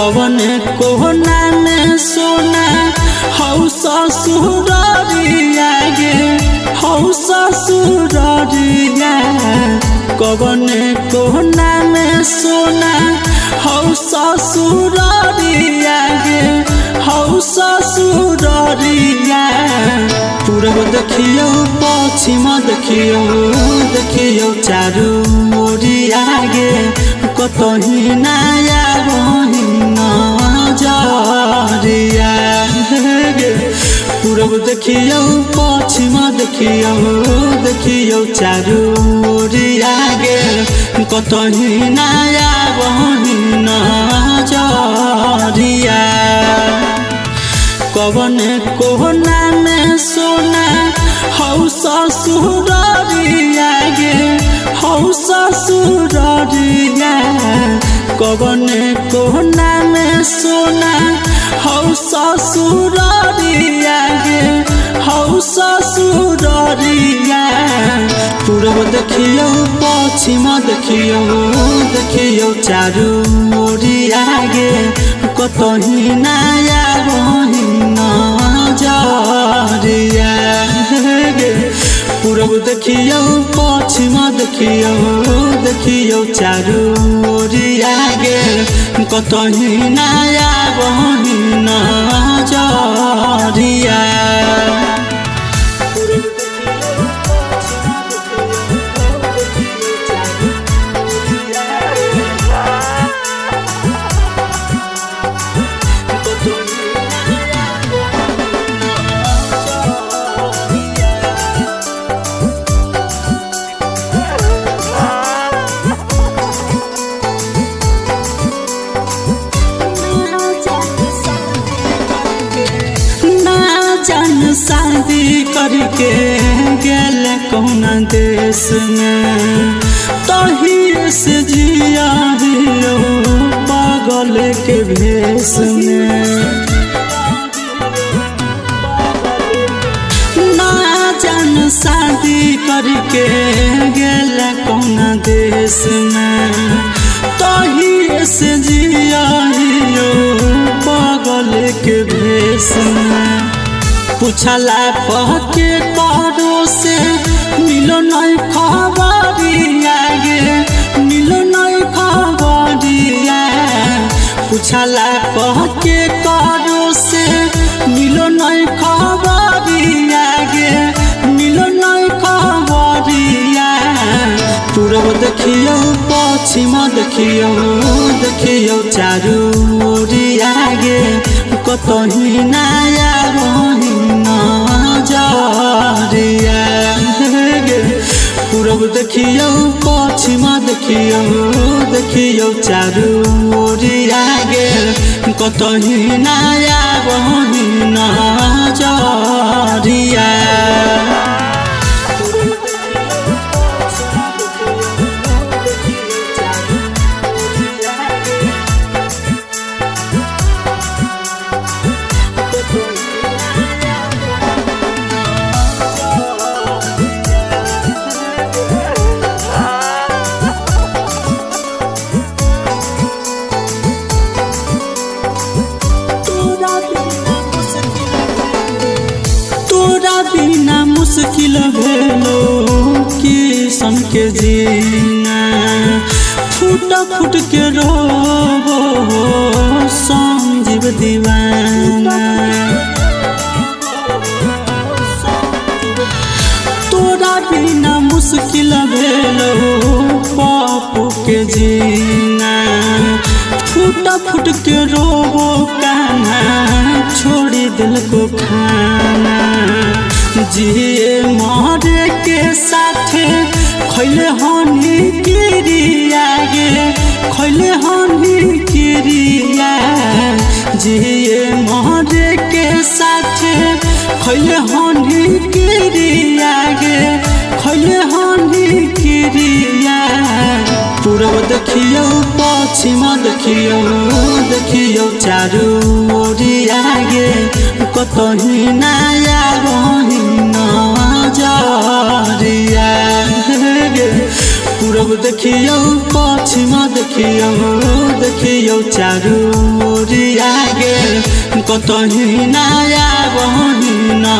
कवन कोहना में सोना हौ ससुरिया गे हौ ससुरिया कवन कोहना में सोना हौ ससुरिया गे हौ ससुरिया पूरब देखियो पश्चिम देखियो चारू ओरिया गे कतही नया बहिन जरिया गे पूरब देखियो पश्चिम देखियो चारू ओरिया गे कतही नया बहिन जरिया कवन कोहना में सोना हौ ससुरिया गे हौ ससुरिया कवन कोहना में सोना हौ ससुरिया गे हौ ससुरिया पूरब देखियो पश्चिम देखियो चारू ओरिया गे कतही नया बहिन जरिया गे पूरब देखियो पश्चिम देखियो चारू ओरिया गे कतही नया बहिन जरिया जान शादी करके गेल कौन देश में तही से जिया हियो पागल के भेष में ना जान शादी करके गेल कौन देश में तही से जिया हियो पागल के भेष में पूछला पहके करो से मिलो नहीं खबरिया गे मिलो नहीं खबरिया पूछला पहके करो से मिलो नहीं खबरिया गे मिलो नहीं खबरिया पूरब देखियो पश्चिम देखियो चारू ओरिया गे कतही नया बहिन जरिया गे पूरब देखियो पश्चिम देखियो चारू ओरिया गे कतही नया बहिन जरिया बिना मुश्किल भेलो किसन के जीना फूट फूट के रोबो संजीव दीवाना तोरा बिना मुश्किल भेलो पापू के जीना फूट फूट के रोबो कान्हा छोड़ी दिल को खाना जिए मरे के साथे खैले हनी किरिया गे खैले हनी किरिया जिए मरे के साथे खैले हनी किरिया गे खैले हनी किरिया पूरब देखियो पश्चिम देखियो चारू ओरिया गे कतही नया बहिन जरिया गे पूरब देखियो पश्चिम देखियो चारू ओरिया गे कतही ना आबहिना।